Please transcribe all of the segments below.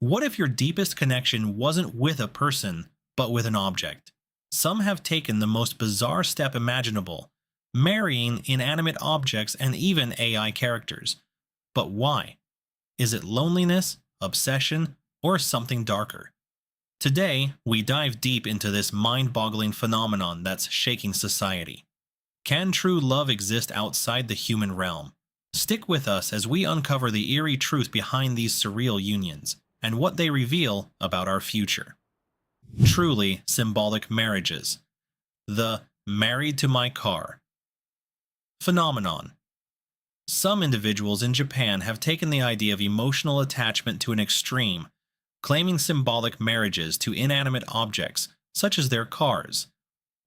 What if your deepest connection wasn't with a person, but with an object? Some have taken the most bizarre step imaginable, marrying inanimate objects and even AI characters. But why? Is it loneliness, obsession, or something darker? Today, we dive deep into this mind-boggling phenomenon that's shaking society. Can true love exist outside the human realm? Stick with us as we uncover the eerie truth behind these surreal unions and what they reveal about our future. Truly symbolic marriages. The married to my car phenomenon. Some individuals in Japan have taken the idea of emotional attachment to an extreme, claiming symbolic marriages to inanimate objects, such as their cars.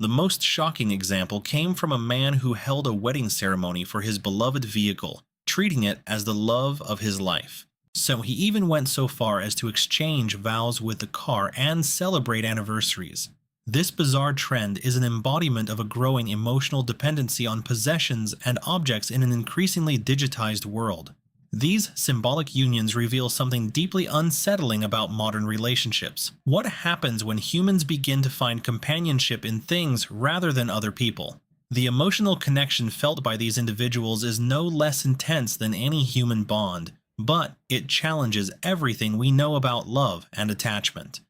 The most shocking example came from a man who held a wedding ceremony for his beloved vehicle, treating it as the love of his life. So he even went so far as to exchange vows with the car and celebrate anniversaries. This bizarre trend is an embodiment of a growing emotional dependency on possessions and objects in an increasingly digitized world. These symbolic unions reveal something deeply unsettling about modern relationships. What happens when humans begin to find companionship in things rather than other people? The emotional connection felt by these individuals is no less intense than any human bond, but it challenges everything we know about love and attachment.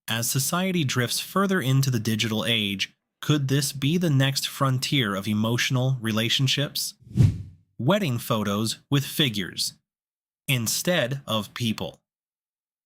As society drifts further into the digital age, could this be the next frontier of emotional relationships? Wedding photos with figures instead of people.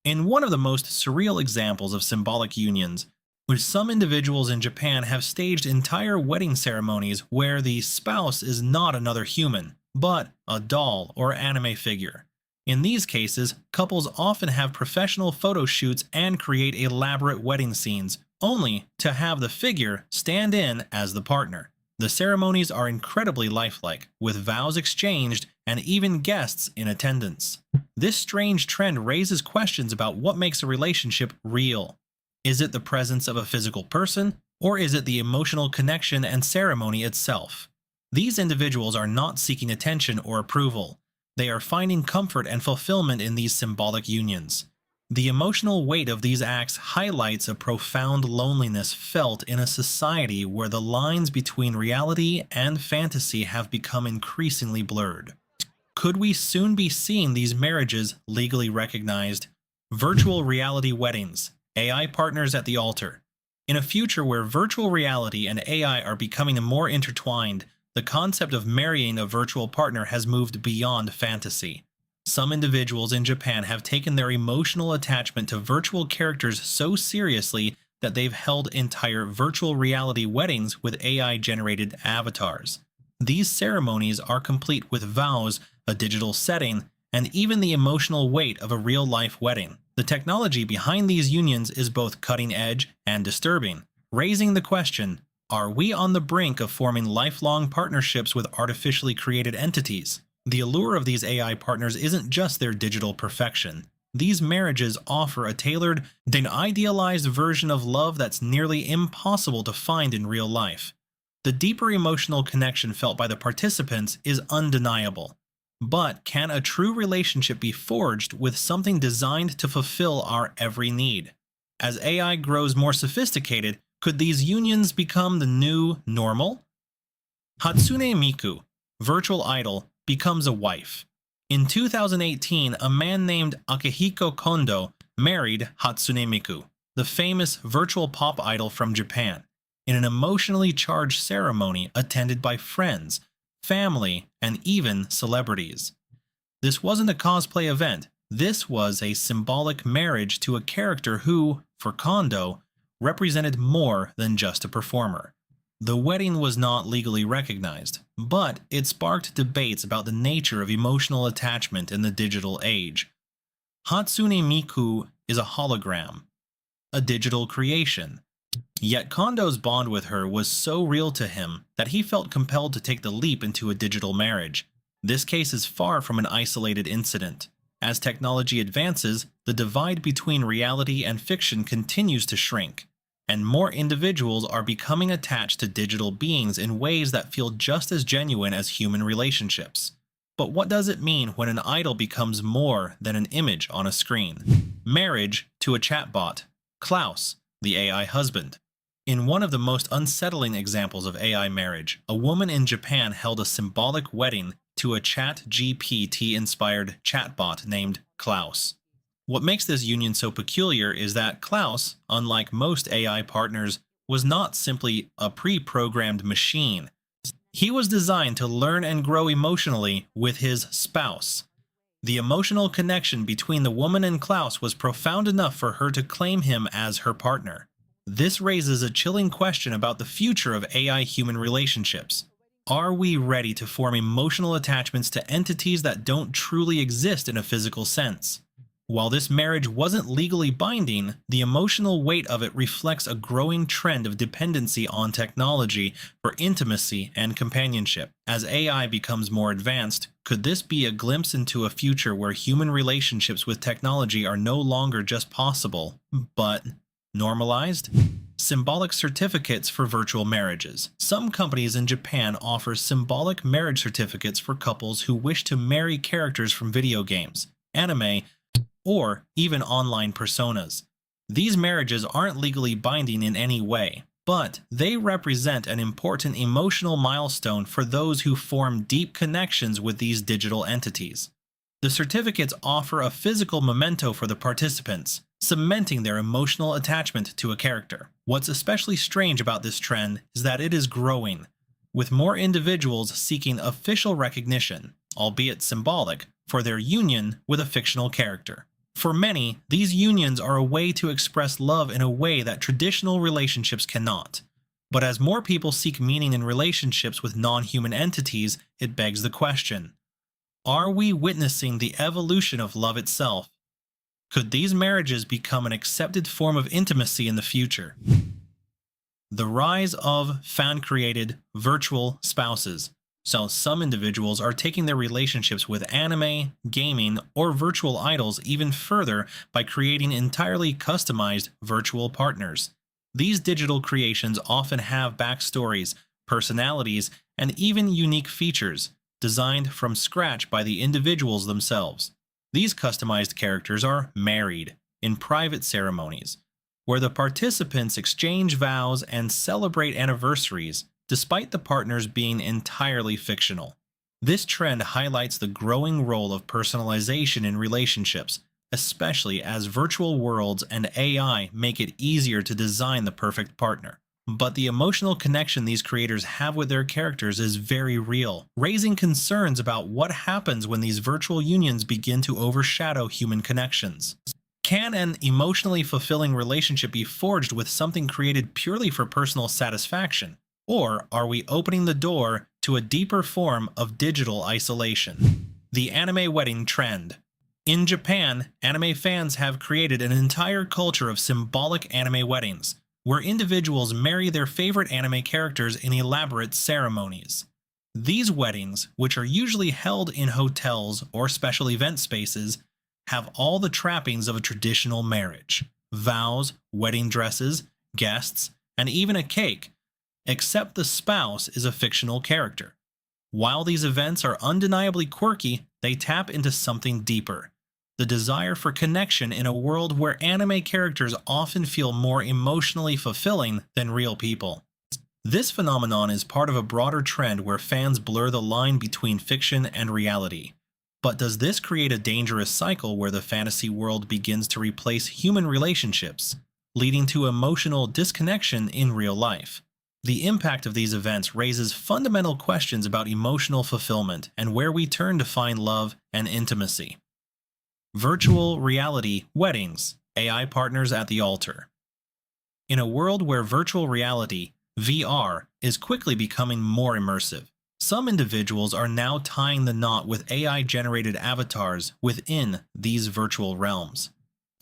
In one of the most surreal examples of symbolic unions, which some individuals in Japan have staged entire wedding ceremonies where the spouse is not another human, but a doll or anime figure. In these cases, couples often have professional photo shoots and create elaborate wedding scenes, only to have the figure stand in as the partner. The ceremonies are incredibly lifelike, with vows exchanged and even guests in attendance. This strange trend raises questions about what makes a relationship real. Is it the presence of a physical person, or is it the emotional connection and ceremony itself? These individuals are not seeking attention or approval. They are finding comfort and fulfillment in these symbolic unions. The emotional weight of these acts highlights a profound loneliness felt in a society where the lines between reality and fantasy have become increasingly blurred. Could we soon be seeing these marriages legally recognized? Virtual reality weddings, AI partners at the altar. In a future where virtual reality and AI are becoming more intertwined, the concept of marrying a virtual partner has moved beyond fantasy. Some individuals in Japan have taken their emotional attachment to virtual characters so seriously that they've held entire virtual reality weddings with AI-generated avatars. These ceremonies are complete with vows, a digital setting, and even the emotional weight of a real-life wedding. The technology behind these unions is both cutting-edge and disturbing, raising the question, are we on the brink of forming lifelong partnerships with artificially created entities? The allure of these AI partners isn't just their digital perfection. These marriages offer a tailored, then idealized version of love that's nearly impossible to find in real life. The deeper emotional connection felt by the participants is undeniable. But can a true relationship be forged with something designed to fulfill our every need? As AI grows more sophisticated, could these unions become the new normal? Hatsune Miku, virtual idol, becomes a wife. In 2018, a man named Akihiko Kondo married Hatsune Miku, the famous virtual pop idol from Japan, in an emotionally charged ceremony attended by friends, family, and even celebrities. This wasn't a cosplay event. This was a symbolic marriage to a character who, for Kondo, represented more than just a performer. The wedding was not legally recognized, but it sparked debates about the nature of emotional attachment in the digital age. Hatsune Miku is a hologram, a digital creation. Yet Kondo's bond with her was so real to him that he felt compelled to take the leap into a digital marriage. This case is far from an isolated incident. As technology advances, the divide between reality and fiction continues to shrink, and more individuals are becoming attached to digital beings in ways that feel just as genuine as human relationships. But what does it mean when an idol becomes more than an image on a screen? Marriage to a chatbot. Klaus, the AI husband. In one of the most unsettling examples of AI marriage, a woman in Japan held a symbolic wedding to a ChatGPT-inspired chatbot named Klaus. What makes this union so peculiar is that Klaus, unlike most AI partners, was not simply a pre-programmed machine. He was designed to learn and grow emotionally with his spouse. The emotional connection between the woman and Klaus was profound enough for her to claim him as her partner. This raises a chilling question about the future of AI-human relationships. Are we ready to form emotional attachments to entities that don't truly exist in a physical sense? While this marriage wasn't legally binding, the emotional weight of it reflects a growing trend of dependency on technology for intimacy and companionship. As AI becomes more advanced, could this be a glimpse into a future where human relationships with technology are no longer just possible, but normalized? Symbolic certificates for virtual marriages. Some companies in Japan offer symbolic marriage certificates for couples who wish to marry characters from video games, anime, or even online personas. These marriages aren't legally binding in any way, but they represent an important emotional milestone for those who form deep connections with these digital entities. The certificates offer a physical memento for the participants, cementing their emotional attachment to a character. What's especially strange about this trend is that it is growing, with more individuals seeking official recognition, albeit symbolic, for their union with a fictional character. For many, these unions are a way to express love in a way that traditional relationships cannot. But as more people seek meaning in relationships with non-human entities, it begs the question: are we witnessing the evolution of love itself? Could these marriages become an accepted form of intimacy in the future? The rise of fan-created virtual spouses. So some individuals are taking their relationships with anime, gaming, or virtual idols even further by creating entirely customized virtual partners. These digital creations often have backstories, personalities, and even unique features, designed from scratch by the individuals themselves. These customized characters are married in private ceremonies, where the participants exchange vows and celebrate anniversaries, despite the partners being entirely fictional. This trend highlights the growing role of personalization in relationships, especially as virtual worlds and AI make it easier to design the perfect partner. But the emotional connection these creators have with their characters is very real, raising concerns about what happens when these virtual unions begin to overshadow human connections. Can an emotionally fulfilling relationship be forged with something created purely for personal satisfaction? Or are we opening the door to a deeper form of digital isolation? The anime wedding trend. In Japan, anime fans have created an entire culture of symbolic anime weddings, where individuals marry their favorite anime characters in elaborate ceremonies. These weddings, which are usually held in hotels or special event spaces, have all the trappings of a traditional marriage: vows, wedding dresses, guests, and even a cake, except the spouse is a fictional character. While these events are undeniably quirky, they tap into something deeper: the desire for connection in a world where anime characters often feel more emotionally fulfilling than real people. This phenomenon is part of a broader trend where fans blur the line between fiction and reality. But does this create a dangerous cycle where the fantasy world begins to replace human relationships, leading to emotional disconnection in real life? The impact of these events raises fundamental questions about emotional fulfillment and where we turn to find love and intimacy. Virtual reality weddings, AI partners at the altar. In a world where virtual reality, VR, is quickly becoming more immersive, some individuals are now tying the knot with AI-generated avatars within these virtual realms.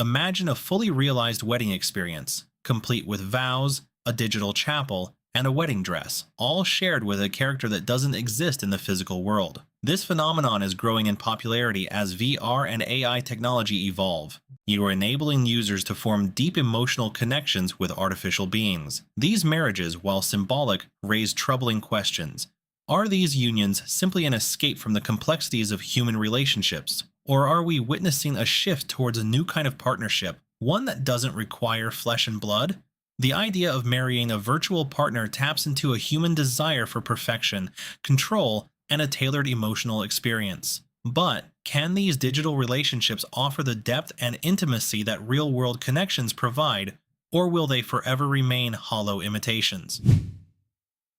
Imagine a fully realized wedding experience, complete with vows, a digital chapel, and a wedding dress, all shared with a character that doesn't exist in the physical world. This phenomenon is growing in popularity as VR and AI technology evolve. You are enabling users to form deep emotional connections with artificial beings. These marriages, while symbolic, raise troubling questions. Are these unions simply an escape from the complexities of human relationships? Or are we witnessing a shift towards a new kind of partnership, one that doesn't require flesh and blood? The idea of marrying a virtual partner taps into a human desire for perfection, control, and a tailored emotional experience. But can these digital relationships offer the depth and intimacy that real world connections provide, or will they forever remain hollow imitations?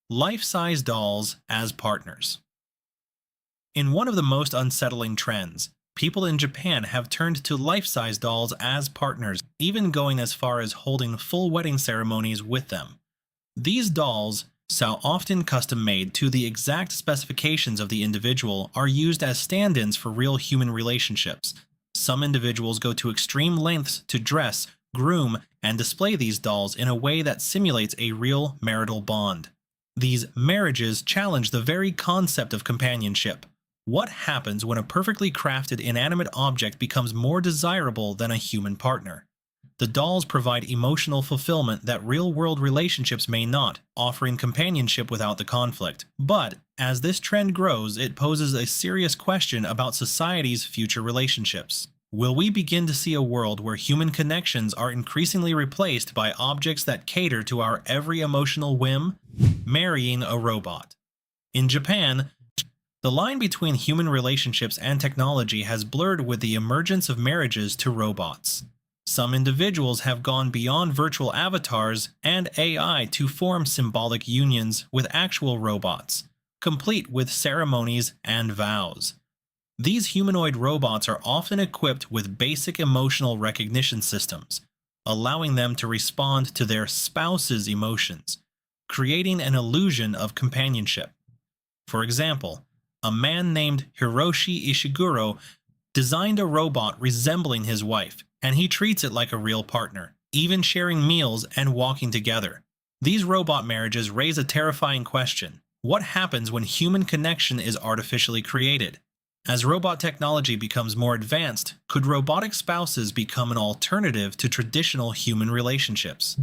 Life-size dolls as partners. In one of the most unsettling trends, people in Japan have turned to life-size dolls as partners, even going as far as holding full wedding ceremonies with them. These dolls, so often custom-made to the exact specifications of the individual, are used as stand-ins for real human relationships. Some individuals go to extreme lengths to dress, groom, and display these dolls in a way that simulates a real marital bond. These marriages challenge the very concept of companionship. What happens when a perfectly crafted inanimate object becomes more desirable than a human partner? The dolls provide emotional fulfillment that real-world relationships may not, offering companionship without the conflict. But, as this trend grows, it poses a serious question about society's future relationships. Will we begin to see a world where human connections are increasingly replaced by objects that cater to our every emotional whim? Marrying a robot. In Japan, the line between human relationships and technology has blurred with the emergence of marriages to robots. Some individuals have gone beyond virtual avatars and AI to form symbolic unions with actual robots, complete with ceremonies and vows. These humanoid robots are often equipped with basic emotional recognition systems, allowing them to respond to their spouse's emotions, creating an illusion of companionship. For example, a man named Hiroshi Ishiguro designed a robot resembling his wife, and he treats it like a real partner, even sharing meals and walking together. These robot marriages raise a terrifying question. What happens when human connection is artificially created? As robot technology becomes more advanced, could robotic spouses become an alternative to traditional human relationships?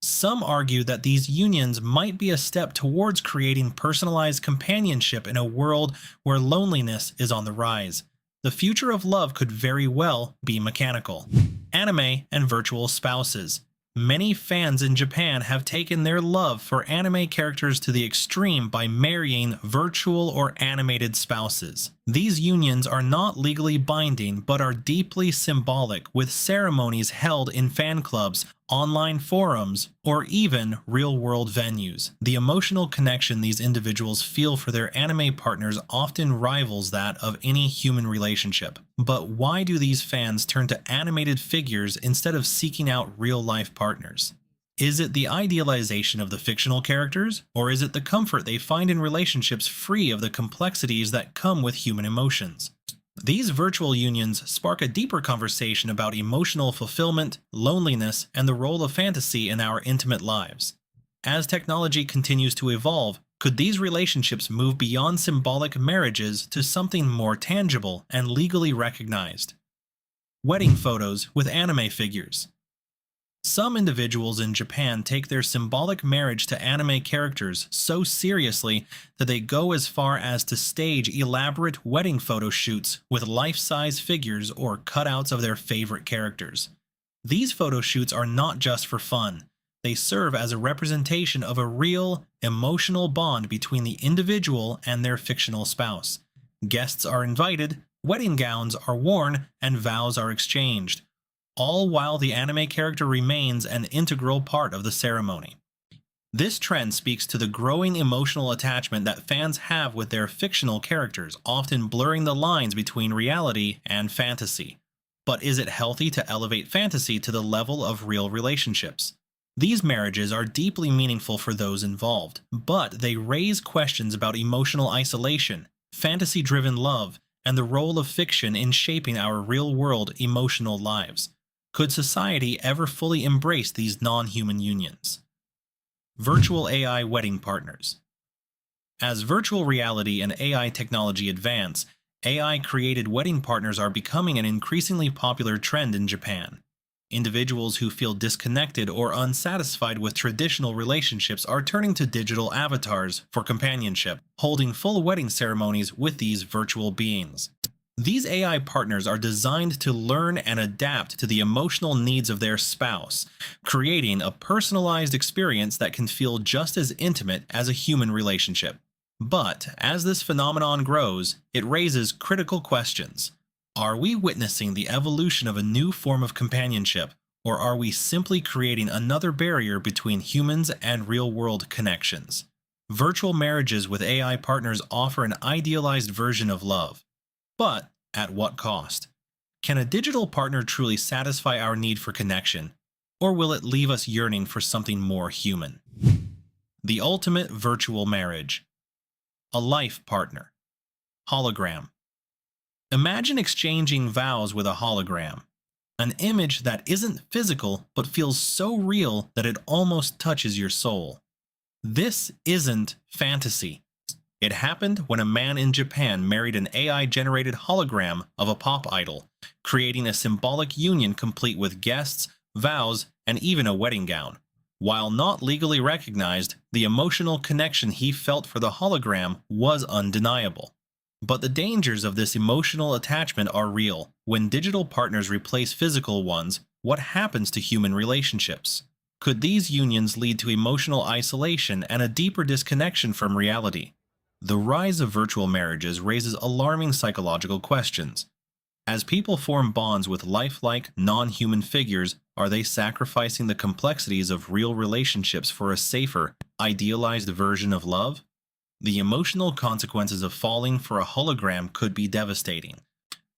Some argue that these unions might be a step towards creating personalized companionship in a world where loneliness is on the rise. The future of love could very well be mechanical. Anime and virtual spouses. Many fans in Japan have taken their love for anime characters to the extreme by marrying virtual or animated spouses. These unions are not legally binding but are deeply symbolic, with ceremonies held in fan clubs, online forums, or even real-world venues. The emotional connection these individuals feel for their anime partners often rivals that of any human relationship. But why do these fans turn to animated figures instead of seeking out real-life partners? Is it the idealization of the fictional characters, or is it the comfort they find in relationships free of the complexities that come with human emotions? These virtual unions spark a deeper conversation about emotional fulfillment, loneliness, and the role of fantasy in our intimate lives. As technology continues to evolve, could these relationships move beyond symbolic marriages to something more tangible and legally recognized? Wedding photos with anime figures. Some individuals in Japan take their symbolic marriage to anime characters so seriously that they go as far as to stage elaborate wedding photo shoots with life-size figures or cutouts of their favorite characters. These photo shoots are not just for fun. They serve as a representation of a real, emotional bond between the individual and their fictional spouse. Guests are invited, wedding gowns are worn, and vows are exchanged, all while the anime character remains an integral part of the ceremony. This trend speaks to the growing emotional attachment that fans have with their fictional characters, often blurring the lines between reality and fantasy. But is it healthy to elevate fantasy to the level of real relationships? These marriages are deeply meaningful for those involved, but they raise questions about emotional isolation, fantasy-driven love, and the role of fiction in shaping our real-world emotional lives. Could society ever fully embrace these non-human unions? Virtual AI wedding partners. As virtual reality and AI technology advance, AI-created wedding partners are becoming an increasingly popular trend in Japan. Individuals who feel disconnected or unsatisfied with traditional relationships are turning to digital avatars for companionship, holding full wedding ceremonies with these virtual beings. These AI partners are designed to learn and adapt to the emotional needs of their spouse, creating a personalized experience that can feel just as intimate as a human relationship. But as this phenomenon grows, it raises critical questions. Are we witnessing the evolution of a new form of companionship, or are we simply creating another barrier between humans and real-world connections? Virtual marriages with AI partners offer an idealized version of love. But at what cost? Can a digital partner truly satisfy our need for connection, or will it leave us yearning for something more human? The ultimate virtual marriage. A life partner. Hologram. Imagine exchanging vows with a hologram, an image that isn't physical but feels so real that it almost touches your soul. This isn't fantasy. It happened when a man in Japan married an AI-generated hologram of a pop idol, creating a symbolic union complete with guests, vows, and even a wedding gown. While not legally recognized, the emotional connection he felt for the hologram was undeniable. But the dangers of this emotional attachment are real. When digital partners replace physical ones, what happens to human relationships? Could these unions lead to emotional isolation and a deeper disconnection from reality? The rise of virtual marriages raises alarming psychological questions. As people form bonds with lifelike, non-human figures, are they sacrificing the complexities of real relationships for a safer, idealized version of love? The emotional consequences of falling for a hologram could be devastating.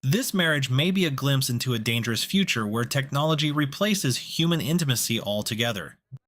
This marriage may be a glimpse into a dangerous future where technology replaces human intimacy altogether.